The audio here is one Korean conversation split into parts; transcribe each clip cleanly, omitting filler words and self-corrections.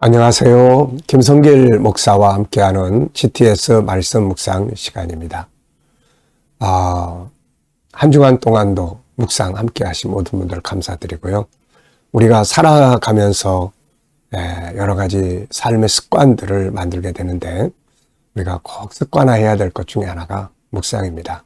안녕하세요. 김성길 목사와 함께하는 GTS 말씀 묵상 시간입니다. 한 주간 동안도 묵상 함께 하신 모든 분들 감사드리고요. 우리가 살아가면서 여러 가지 삶의 습관들을 만들게 되는데 우리가 꼭 습관화해야 될 것 중에 하나가 묵상입니다.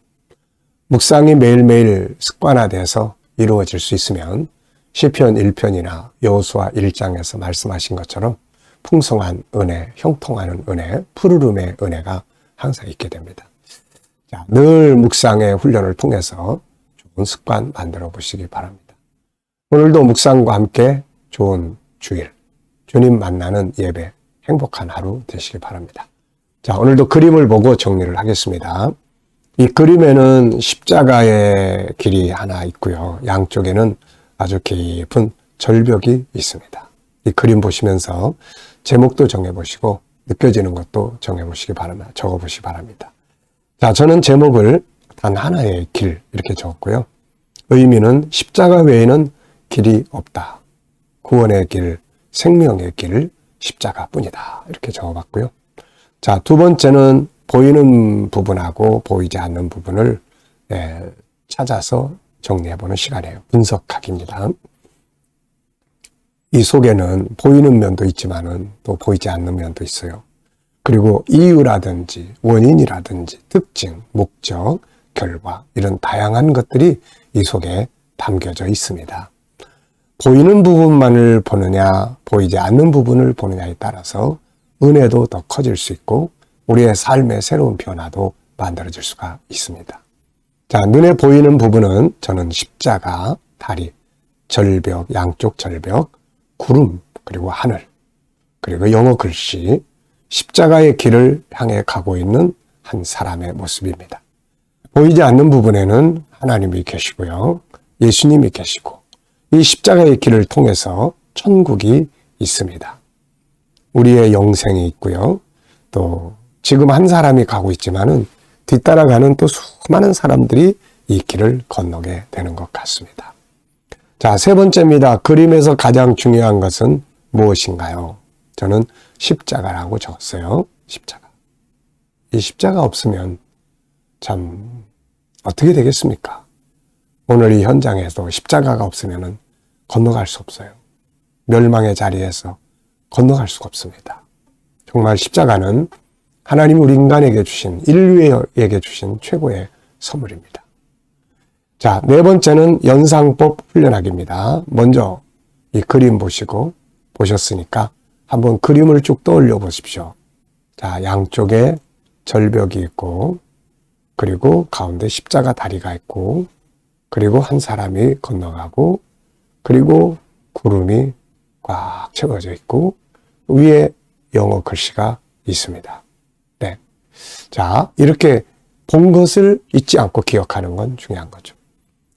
묵상이 매일매일 습관화돼서 이루어질 수 있으면 시편 1편이나 여호수아 1장에서 말씀하신 것처럼 풍성한 은혜, 형통하는 은혜, 푸르름의 은혜가 항상 있게 됩니다. 자, 늘 묵상의 훈련을 통해서 좋은 습관 만들어 보시기 바랍니다. 오늘도 묵상과 함께 좋은 주일, 주님 만나는 예배, 행복한 하루 되시기 바랍니다. 자, 오늘도 그림을 보고 정리를 하겠습니다. 이 그림에는 십자가의 길이 하나 있고요. 양쪽에는 아주 깊은 절벽이 있습니다. 이 그림 보시면서 제목도 정해보시고 느껴지는 것도 정해보시기 바랍니다. 적어보시기 바랍니다. 자, 저는 제목을 단 하나의 길 이렇게 적었고요. 의미는 십자가 외에는 길이 없다. 구원의 길, 생명의 길, 십자가뿐이다. 이렇게 적어봤고요. 자, 두 번째는 보이는 부분하고 보이지 않는 부분을 찾아서 정리해보는 시간이에요. 분석하기입니다. 이 속에는 보이는 면도 있지만은 또 보이지 않는 면도 있어요. 그리고 이유라든지 원인이라든지 특징, 목적, 결과 이런 다양한 것들이 이 속에 담겨져 있습니다. 보이는 부분만을 보느냐 보이지 않는 부분을 보느냐에 따라서 은혜도 더 커질 수 있고 우리의 삶의 새로운 변화도 만들어질 수가 있습니다. 자, 눈에 보이는 부분은 저는 십자가, 다리, 절벽, 양쪽 절벽, 구름, 그리고 하늘, 그리고 영어 글씨, 십자가의 길을 향해 가고 있는 한 사람의 모습입니다. 보이지 않는 부분에는 하나님이 계시고요. 예수님이 계시고 이 십자가의 길을 통해서 천국이 있습니다. 우리의 영생이 있고요. 또 지금 한 사람이 가고 있지만은 뒤따라가는 또 수많은 사람들이 이 길을 건너게 되는 것 같습니다. 자, 세 번째입니다. 그림에서 가장 중요한 것은 무엇인가요? 저는 십자가라고 적었어요. 십자가. 이 십자가 없으면 참 어떻게 되겠습니까? 오늘 이 현장에서 십자가가 없으면 건너갈 수 없어요. 멸망의 자리에서 건너갈 수가 없습니다. 정말 십자가는 하나님이 우리 인간에게 주신, 인류에게 주신 최고의 선물입니다. 자, 네 번째는 연상법 훈련하기입니다. 먼저 이 그림 보셨으니까 한번 그림을 쭉 떠올려 보십시오. 자, 양쪽에 절벽이 있고, 그리고 가운데 십자가 다리가 있고, 그리고 한 사람이 건너가고, 그리고 구름이 꽉 채워져 있고, 위에 영어 글씨가 있습니다. 네. 자, 이렇게 본 것을 잊지 않고 기억하는 건 중요한 거죠.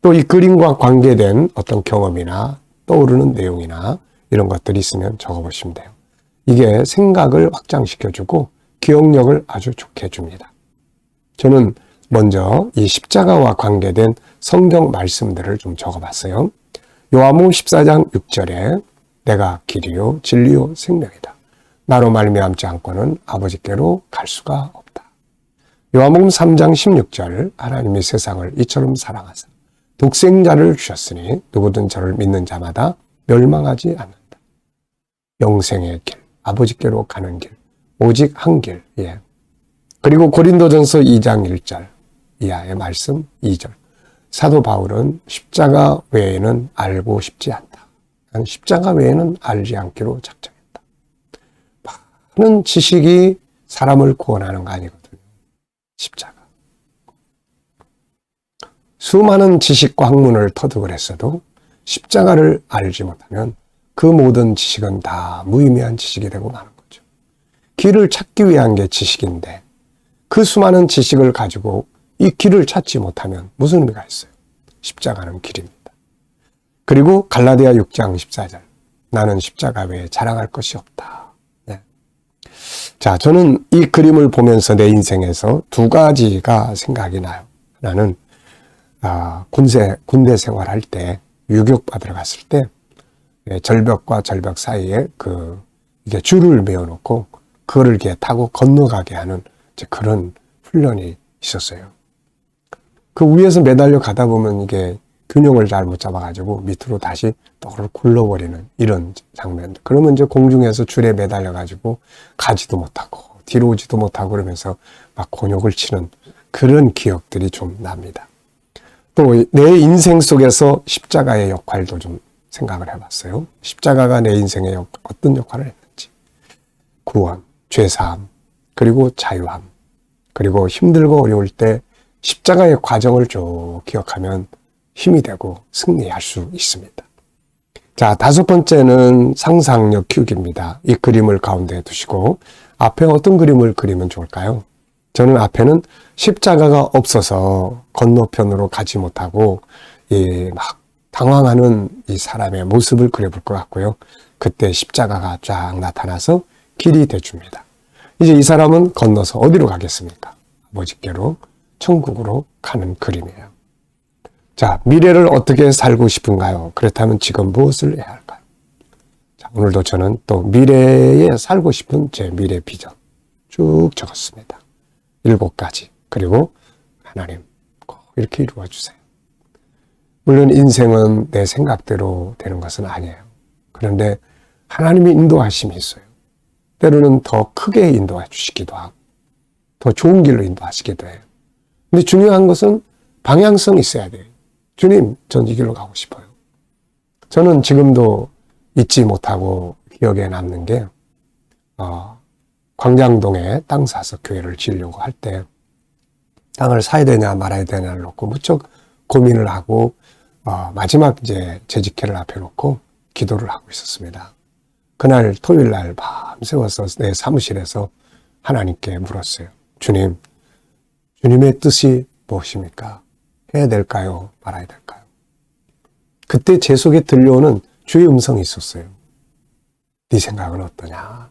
또 이 그림과 관계된 어떤 경험이나 떠오르는 내용이나 이런 것들이 있으면 적어보시면 돼요. 이게 생각을 확장시켜주고 기억력을 아주 좋게 해줍니다. 저는 먼저 이 십자가와 관계된 성경 말씀들을 좀 적어봤어요. 요한복음 14장 6절에 내가 길이요 진리요 생명이다. 나로 말미암지 않고는 아버지께로 갈 수가 없다. 요한복음 3장 16절 하나님이 세상을 이처럼 사랑하사 독생자를 주셨으니 누구든 저를 믿는 자마다 멸망하지 않는다. 영생의 길, 아버지께로 가는 길, 오직 한 길. 예. 그리고 고린도전서 2장 1절 이하의 말씀 2절. 사도 바울은 십자가 외에는 알고 싶지 않다. 난 십자가 외에는 알지 않기로 작정했다. 많은 지식이 사람을 구원하는 거 아니거든요. 십자가. 수많은 지식과 학문을 터득을 했어도 십자가를 알지 못하면 그 모든 지식은 다 무의미한 지식이 되고 마는 거죠. 길을 찾기 위한 게 지식인데 그 수많은 지식을 가지고 이 길을 찾지 못하면 무슨 의미가 있어요? 십자가는 길입니다. 그리고 갈라디아 6장 14절 나는 십자가 외에 자랑할 것이 없다. 네. 자, 저는 이 그림을 보면서 내 인생에서 두 가지가 생각이 나요. 하나는 군대 생활할 때 유격 받으러 갔을 때 절벽과 절벽 사이에 그 이게 줄을 메어놓고 그거를 이렇게 타고 건너가게 하는 이제 그런 훈련이 있었어요. 그 위에서 매달려 가다 보면 이게 균형을 잘 못 잡아가지고 밑으로 다시 떡을 굴러버리는 이런 장면들. 그러면 이제 공중에서 줄에 매달려가지고 가지도 못하고 뒤로 오지도 못하고 그러면서 막 곤욕을 치는 그런 기억들이 좀 납니다. 또 내 인생 속에서 십자가의 역할도 좀 생각을 해봤어요. 십자가가 내 인생에 어떤 역할을 했는지. 구원, 죄사함, 그리고 자유함, 그리고 힘들고 어려울 때 십자가의 과정을 쭉 기억하면 힘이 되고 승리할 수 있습니다. 자, 5번째는 상상력 키우기입니다. 이 그림을 가운데 두시고 앞에 어떤 그림을 그리면 좋을까요? 저는 앞에는 십자가가 없어서 건너편으로 가지 못하고 막 당황하는 이 사람의 모습을 그려볼 것 같고요. 그때 십자가가 쫙 나타나서 길이 돼줍니다. 이제 이 사람은 건너서 어디로 가겠습니까? 아버지께로, 천국으로 가는 그림이에요. 자, 미래를 어떻게 살고 싶은가요? 그렇다면 지금 무엇을 해야 할까요? 자, 오늘도 저는 또 미래에 살고 싶은 제 미래 비전 쭉 적었습니다. 7가지. 그리고 하나님 꼭 이렇게 이루어 주세요. 물론 인생은 내 생각대로 되는 것은 아니에요. 그런데 하나님의 인도하심이 있어요. 때로는 더 크게 인도해 주시기도 하고 더 좋은 길로 인도하시기도 해요. 근데 중요한 것은 방향성이 있어야 돼요. 주님, 전 이 길로 가고 싶어요. 저는 지금도 잊지 못하고 기억에 남는 게 광장동에 땅 사서 교회를 지으려고 할 때 땅을 사야 되냐 말아야 되냐를 놓고 무척 고민을 하고 마지막 이제 재직회를 앞에 놓고 기도를 하고 있었습니다. 그날 토요일 날 밤새워서 내 사무실에서 하나님께 물었어요. 주님, 주님의 뜻이 무엇입니까? 해야 될까요? 말아야 될까요? 그때 제 속에 들려오는 주의 음성이 있었어요. 네 생각은 어떠냐?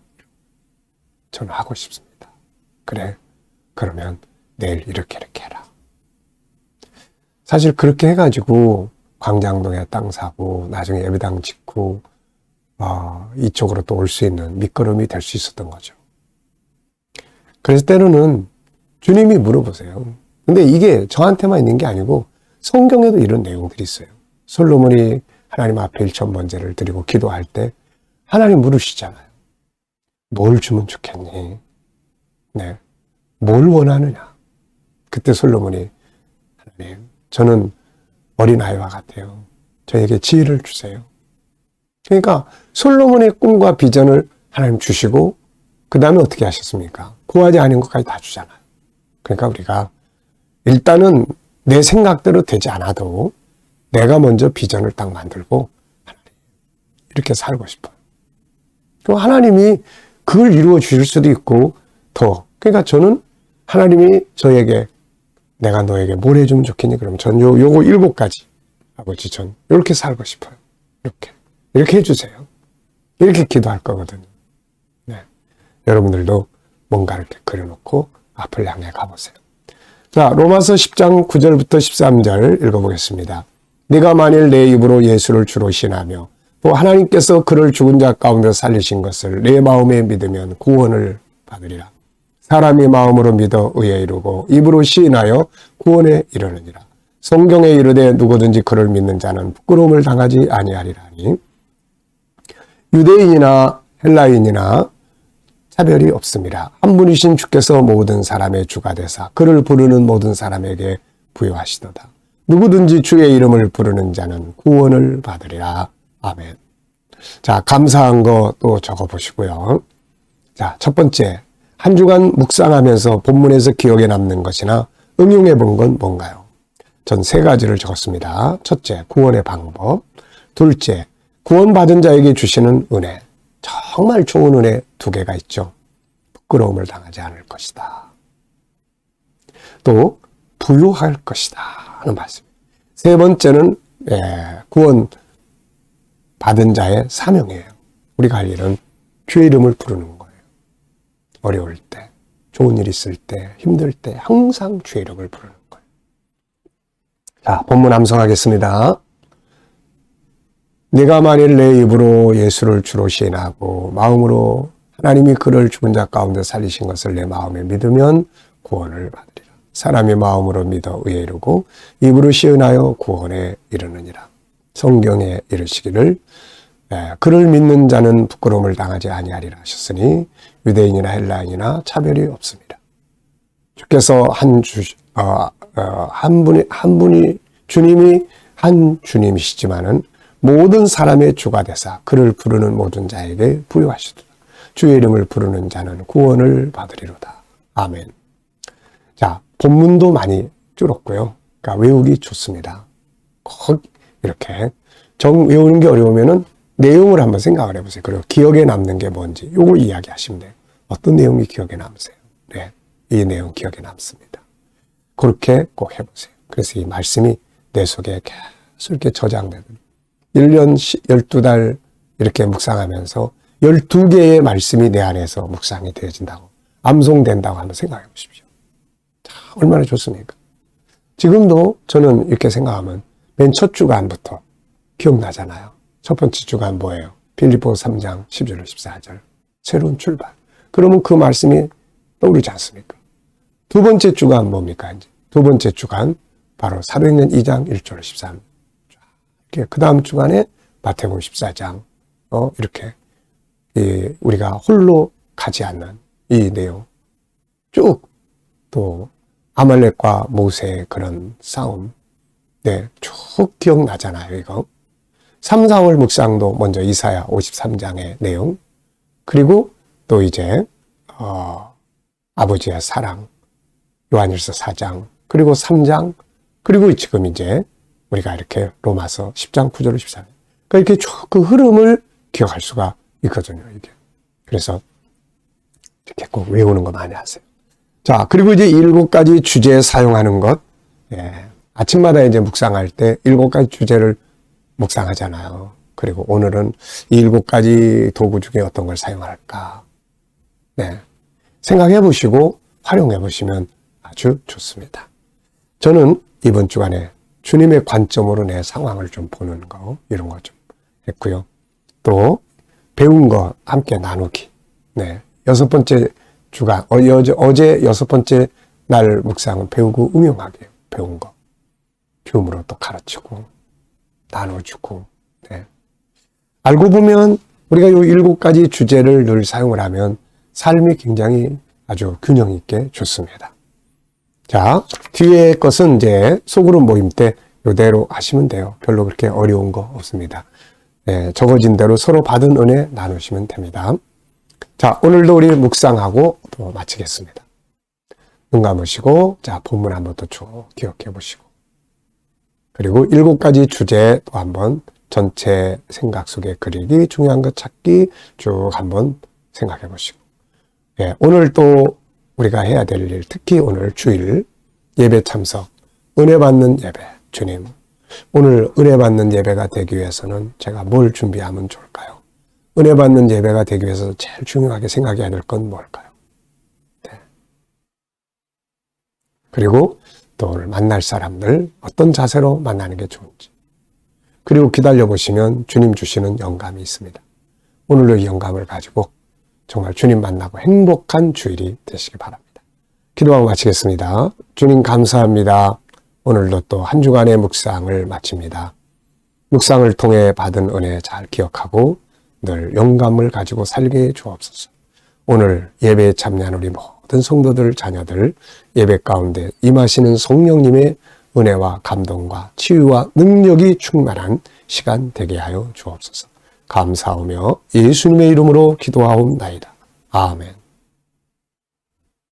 저는 하고 싶습니다. 그래, 그러면 내일 이렇게 해라. 사실 그렇게 해가지고 광장동에 땅 사고 나중에 예배당 짓고 이쪽으로 또 올 수 있는 밑거름이 될 수 있었던 거죠. 그래서 때로는 주님이 물어보세요. 근데 이게 저한테만 있는 게 아니고 성경에도 이런 내용들이 있어요. 솔로몬이 하나님 앞에 1,000번제를 드리고 기도할 때 하나님 물으시잖아요. 뭘 주면 좋겠니? 네, 뭘 원하느냐? 그때 솔로몬이 하나님, 저는 어린아이와 같아요. 저에게 지혜를 주세요. 그러니까 솔로몬의 꿈과 비전을 하나님 주시고 그 다음에 어떻게 하셨습니까? 구하지 않은 것까지 다 주잖아요. 그러니까 우리가 일단은 내 생각대로 되지 않아도 내가 먼저 비전을 딱 만들고 하나님 이렇게 살고 싶어요. 그럼 하나님이 그걸 이루어 주실 수도 있고 더. 그러니까 저는 하나님이 저에게 내가 너에게 뭘 해주면 좋겠니? 그러면 전 요거 7가지 아버지 전 이렇게 살고 싶어요. 이렇게 해주세요. 이렇게 기도할 거거든요. 네. 여러분들도 뭔가 이렇게 그려놓고 앞을 향해 가보세요. 자, 로마서 10장 9절부터 13절 읽어보겠습니다. 네가 만일 내 입으로 예수를 주로 신하며 또 하나님께서 그를 죽은 자 가운데 살리신 것을 내 마음에 믿으면 구원을 받으리라. 사람이 마음으로 믿어 의에 이르고 입으로 시인하여 구원에 이르느니라. 성경에 이르되 누구든지 그를 믿는 자는 부끄러움을 당하지 아니하리라니. 유대인이나 헬라인이나 차별이 없습니다. 한 분이신 주께서 모든 사람의 주가 되사 그를 부르는 모든 사람에게 부여하시도다. 누구든지 주의 이름을 부르는 자는 구원을 받으리라. 아멘. 자, 감사한 거 또 적어보시고요. 자, 첫 번째, 한 주간 묵상하면서 본문에서 기억에 남는 것이나 응용해 본 건 뭔가요? 전 3가지를 적었습니다. 첫째, 구원의 방법. 둘째, 구원받은 자에게 주시는 은혜. 정말 좋은 은혜 2개가 있죠. 부끄러움을 당하지 않을 것이다. 또 부유할 것이다 하는 말씀. 3번째는 구원 받은 자의 사명이에요. 우리가 할 일은 주의 이름을 부르는 거예요. 어려울 때, 좋은 일 있을 때, 힘들 때 항상 주의 이름을 부르는 거예요. 자, 본문 암송하겠습니다. 네가 만일 내 입으로 예수를 주로 시인하고 마음으로 하나님이 그를 죽은 자 가운데 살리신 것을 내 마음에 믿으면 구원을 받으리라. 사람이 마음으로 믿어 의에 이르고 입으로 시은하여 구원에 이르느니라. 성경에 이르시기를 그를 믿는 자는 부끄러움을 당하지 아니하리라 하셨으니 유대인이나 헬라인이나 차별이 없습니다. 주께서 한 분이 주님이 한 주님이시지만은 모든 사람의 주가 되사 그를 부르는 모든 자에게 부여하시도다. 주의 이름을 부르는 자는 구원을 받으리로다. 아멘. 자, 본문도 많이 줄었고요. 그러니까 외우기 좋습니다. 꼭 이렇게 외우는 게 어려우면은 내용을 한번 생각을 해보세요. 그리고 기억에 남는 게 뭔지 요거 이야기하시면 돼요. 어떤 내용이 기억에 남으세요? 네, 이 내용 기억에 남습니다. 그렇게 꼭 해보세요. 그래서 이 말씀이 내 속에 계속 이렇게 저장되는 1년 12달 이렇게 묵상하면서 12개의 말씀이 내 안에서 묵상이 되어진다고 암송된다고 한번 생각해 보십시오. 자, 얼마나 좋습니까? 지금도 저는 이렇게 생각하면 맨 첫 주간부터 기억나잖아요. 첫 번째 주간 뭐예요? 빌립보서 3장 10절 14절 새로운 출발. 그러면 그 말씀이 떠오르지 않습니까? 두 번째 주간 뭡니까? 이제 두 번째 주간 바로 사도행전 2장 1절 13. 그 다음 주간에 마태복음 14장 이렇게 우리가 홀로 가지 않는 이 내용 쭉 또 아말렉과 모세의 그런 싸움 쭉 기억나잖아요. 이거 3, 4월 묵상도 먼저 이사야 53장의 내용 그리고 또 이제 아버지의 사랑 요한일서 4장 그리고 3장 그리고 지금 이제 우리가 이렇게 로마서 10장 9절 13절 그러니까 이렇게 쭉 그 흐름을 기억할 수가 있거든요. 이게 그래서 이렇게 꼭 외우는 거 많이 하세요. 자, 그리고 이제 7가지 주제 사용하는 것 아침마다 이제 묵상할 때 7가지 주제를 묵상하잖아요. 그리고 오늘은 이 7가지 도구 중에 어떤 걸 사용할까 생각해 보시고 활용해 보시면 아주 좋습니다. 저는 이번 주간에 주님의 관점으로 내 상황을 좀 보는 거 이런 거 좀 했고요. 또 배운 거 함께 나누기. 6번째 주간 어제 6번째 날 묵상은 배우고 응용하게 배운 거 줌으로 또 가르치고 나눠주고 알고 보면 우리가 이 7가지 주제를 늘 사용을 하면 삶이 굉장히 아주 균형 있게 좋습니다. 자, 뒤에 것은 이제 소그룹 모임 때 이대로 하시면 돼요. 별로 그렇게 어려운 거 없습니다. 적어진 대로 서로 받은 은혜 나누시면 됩니다. 자, 오늘도 우리 묵상하고 또 마치겠습니다. 눈 감으시고, 자, 본문 한번 또 쭉 기억해 보시고. 그리고 7가지 주제 또 한번 전체 생각 속에 그리기, 중요한 것 찾기 쭉 한번 생각해 보시고. 오늘 또 우리가 해야 될 일, 특히 오늘 주일 예배 참석, 은혜 받는 예배, 주님, 오늘 은혜 받는 예배가 되기 위해서는 제가 뭘 준비하면 좋을까요? 은혜 받는 예배가 되기 위해서 제일 중요하게 생각해야 될 건 뭘까요? 그리고 또 오늘 만날 사람들 어떤 자세로 만나는 게 좋은지. 그리고 기다려보시면 주님 주시는 영감이 있습니다. 오늘도 이 영감을 가지고 정말 주님 만나고 행복한 주일이 되시기 바랍니다. 기도하고 마치겠습니다. 주님 감사합니다. 오늘도 또 한 주간의 묵상을 마칩니다. 묵상을 통해 받은 은혜 잘 기억하고 늘 영감을 가지고 살게 주옵소서. 오늘 예배에 참여한 우리 모든 성도들, 자녀들 예배 가운데 임하시는 성령님의 은혜와 감동과 치유와 능력이 충만한 시간 되게 하여 주옵소서. 감사하며 예수님의 이름으로 기도하옵나이다. 아멘.